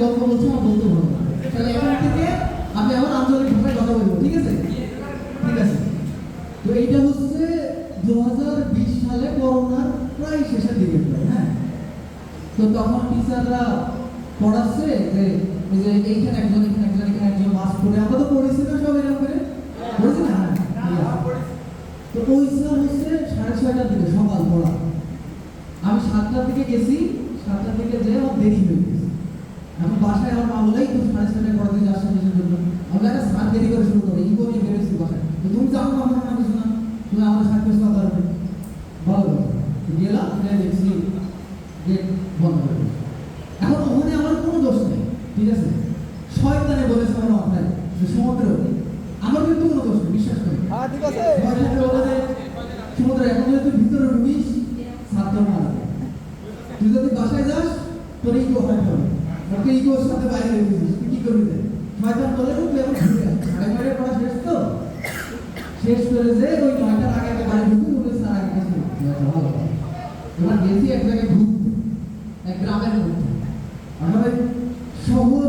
গল্প বলছি, আমার বলতে ভালো লাগে। তাহলে এখন থেকে আমি আমার আঞ্চলিক ভাষায় কথা বলবো, ঠিক আছে? ঠিক আছে। তো এইটা হচ্ছে 2020 সালে করোনার প্রায় শেষের দিকে, হ্যাঁ। তো তখন টিচাররা পড়াচ্ছে যে ওই যে এইখানে একজন, এখানে একজন, এখানে একজন, মাস্ক পরে, আমরা তো পড়েছি না সব এরকম করে, পড়েছি না? তো ওই স্যার হচ্ছে 6:30টার দিকে সকাল পড়া। আমি 7টার দিকে গেছি, 7টার দিকে যেয়ে আমার দেরি হয়ে গেছে। এখন বাসায় আমার মা বলেই তো 6:30টায় পড়াতে যাস না কিসের জন্য? আমি একটা স্যার দেরি করে শুরু করে ইগো নিয়ে বেরোচ্ছি বাসায়। তো তুমি জানো না আমার কিছু না, তুমি আমাদের সাথে কিছু কথা বলবে, ভালো কথা। গেলাম, দেখছি গেট বন্ধ করে দিয়েছে। এখন ওখানে আমার কোনো দোষ নেই, ঠিক আছে? শয়তানে বলেছে আমার মাথায় যে সমুদ্র, আমার কিন্তু কোনো দোষ নেই, বিশ্বাস করি। ঠিক আছে। সমুদ্র এখন যদি তুই ভিতরে ঢুকিস, ছাত্র মারা, তুই যদি বাসায় যাস তোর ইগো হয় হবে, ওকে ইগোর সাথে বাইরে রেখেছিস, তুই কি করবি? শয়তান বলে তুই এখন ঘুরে আস, 9:30 পড়া শেষ তো, শেষ করে যে ওই 9টার আগে আগে বাড়ি ঢুকি, ওকে স্যার আগে গেছিল। ভালো, এবার গেছি এক জায়গায় ঘুরতে, এক গ্রামের মধ্যে। আসলে শহর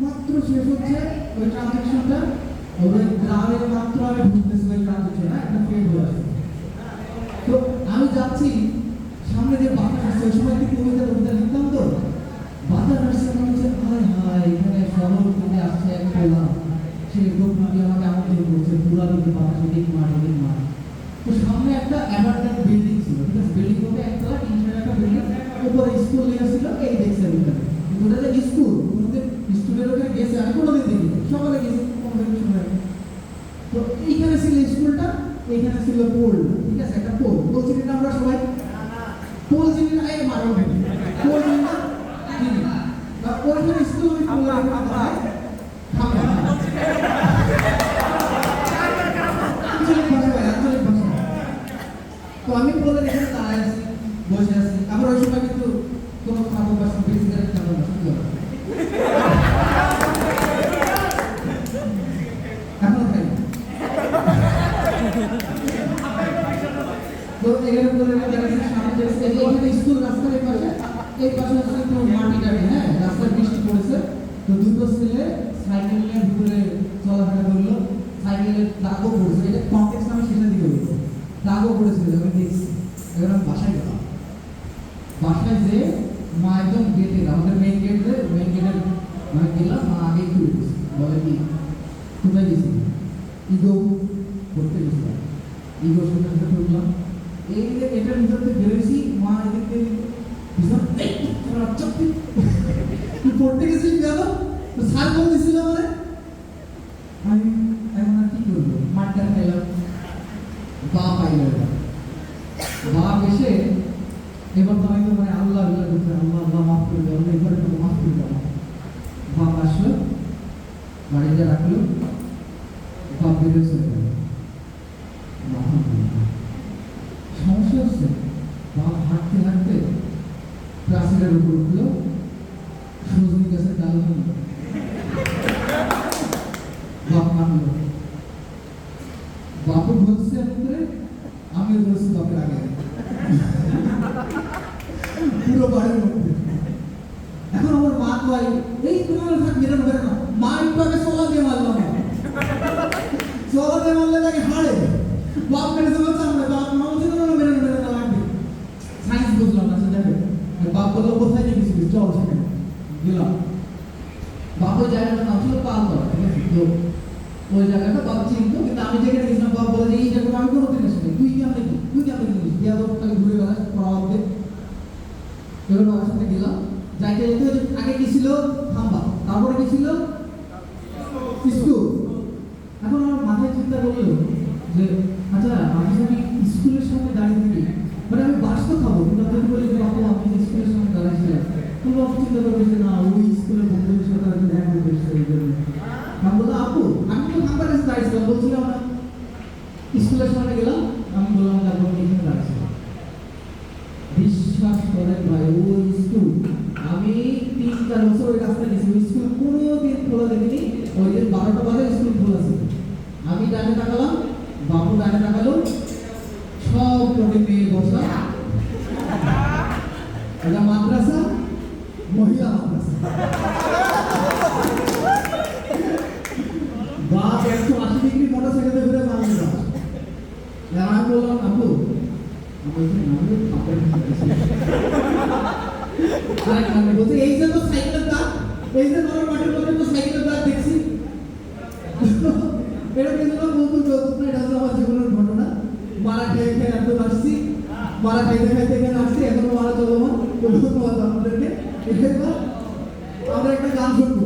মাত্র শেষ হচ্ছে ওই ট্রানজেকশনটা, ওই গ্রামে মাত্র আমি ঢুকতেছি ওই ট্রানজেকশন, একটা ফেল হয়ে আসছে। তো আমি যাচ্ছি, সামনে যে বাতাস আসছে, ওই সময় কি কবিতা লিখতাম তো, বাতাস আসছে, মনে হচ্ছে হায় হায়, এখানে শহর থেকে আসছে এক পোলা, সে গোপনাটি আমাকে আমন্ত্রণ করছে, পুরা দিকে বাতাস, এদিক মাঠ এদিক মাঠ। তো সামনে একটা অ্যাপার্টমেন্ট বিল্ডিং ছিল, ঠিক আছে? বিল্ডিং করতে একতলা, তিনতলা একটা বিল্ডিং, উপরে স্কুল লেখা ছিল, এই দেখছে ওটা যে স্কুল, স্কুলের ওখানে গেছে, আমি কোনোদিন দেখিনি, সকালে গেছি কোনোদিন সময়। তো এইখানে ছিল স্কুলটা, এইখানে ছিল পোল, ঠিক আছে? একটা পোল, পোল চিনি না আমরা সবাই? পোল চিনি না? এই মারো পোল চিনি না? চিনি। ওইখানে স্কুল, ওই পোলের মাথায় থামা, আঞ্চলিক ভাষায়, আঞ্চলিক ভাষা। তো আমি পোলের এখানে দাঁড়ায় আছি, বসে আছি। আমার ওই সময় কিন্তু কোনো খাবো বা সিগারেট খাবো না, সত্যি কথা। এখন খাই। তো এখানে পোলের সামনে এখানে স্কুল, রাস্তার এই পাশে, এই পাশে হচ্ছে একটু মাটি টাটি, হ্যাঁ, রাস্তায় বৃষ্টি পড়েছে। তো দুটো ছেলে সাইকেল নিয়ে ভিতরে চলাফেরা করলো, সাইকেলের দাগও পড়েছে, এটা কনটেক্সট আমি শেষের দিকে বলবো, দাগও পড়েছিল, আমি দেখছি। এবার আমি বাসায় গেলাম, বাসায় যে মা একদম গেটে, আমাদের মেইন গেটের মানে গেলাম, মা আগে খুলে দিয়েছি, বলে কি কোথায় গেছি? ইগো করতে গেছিলাম, ইগোর সাথে সাথে ঢুকলাম, এই যে এটার ভিতর থেকে বেরোয়েছি, মা এদিক থেকে তুই পড়তে গেছিস গেল, স্যার বল দিছিল মানে, আমি এখন আর কি করবো, মাঠটা খাইলাম, বাপ আইলো, বাপ এসে এবার তো আমি তো মানে আল্লাহ আল্লাহ করতে, আল্লাহ আল্লাহ মাফ করে দেবো, এবার একটু মাফ করে দেবো। বাপ আসলো, বাড়িতে রাখলো, বাপ বেরিয়ে চলে গেল। সমস্যা হচ্ছে, বাপ হাঁটতে হাঁটতে প্রাচীরের উপর উঠলো, সজনি গাছের ডাল হল, বাপ মানলো। বাপও বলছে করে, আমিও বলছি বাপের আগে, পুরো বাড়ির মধ্যে। এখন আমার মা কয়, এই তোমার থাক মেরে নেবে না, মা একটু আগে চলা দিয়ে মারলাম, চলা দিয়ে মারলে তাকে হাড়ে, বাপ মেরেছে বলছে আমরা, বাপ মা বলছে না মেরে নেবে না লাগবে। সায়েন্স বুঝলাম না, দেখে বাপ বললো কোথায় নিয়ে গেছিস, চল সেখানে গেলাম। বাপ ওই জায়গাটার নাম ছিল পালতলা, ঠিক আছে? তো ওই জায়গাটা বাপ চিনতো, কিন্তু আমি যেখানে গেছিলাম বাপ বলে যে এই জায়গাটা আমি কোনোদিন আসিনি, তুই কেমন কি, তুই কেমন গেছিস, দিয়া তো তাকে ঘুরে বেড়াস পড়াতে। এবার বাবার সাথে গেলাম, যাইতে যেতে আগে কি ছিল খাম্বা, তারপরে কি ছিল স্কুল। এখন আমার মাথায় চিন্তা করলো যে আচ্ছা আমি যদি স্কুলের সামনে দাঁড়িয়ে থাকি, মানে আমি বাস তো খাবো, কিন্তু যদি বলি যে বাবা আমি যে স্কুলের সামনে দাঁড়িয়েছিলাম, তো বাবা চিন্তা করবে যে না ওই স্কুলের বন্ধুদের সাথে হয়তো দেখা করতে এসেছে, এই জন্য আমি বললাম আপু আমি তো খাম্বার কাছে দাঁড়িয়েছিলাম, বলছিলাম না স্কুলের সামনে গেলাম, আমি বললাম তারপর এখানে দাঁড়িয়েছিলাম। বিশ্বাস করেন ভাই, ওই স্কুল আমি 3-4 বছর ওই রাস্তায় গেছি, ওই স্কুল কোনোদিন খোলা দেখিনি। ওই দিন 12টা বাজে স্কুল খোলা ছিল, আমি ডানে তাকালাম, বাবু ডানে তাকালো, সব কটি মেয়ে বসা, এটা মাদ্রাসা, মহিলা মাদ্রাসা। আরেক গান বলতে এই যে তো সাইকেলের দাগ, এই যে নরম মাটির মধ্যে তো সাইকেলের দাগ দেখছি। এটা কিন্তু না বন্ধু যৌতুক না, এটা হচ্ছে আমার জীবনের ঘটনা। মারা খেয়ে খেয়ে এত আসছি, মারা খাইতে খাইতে এখানে আসছি, এখনো মারা চলমান। তো ধন্যবাদ আপনাদেরকে। এবার আমরা একটা গান শুনবো।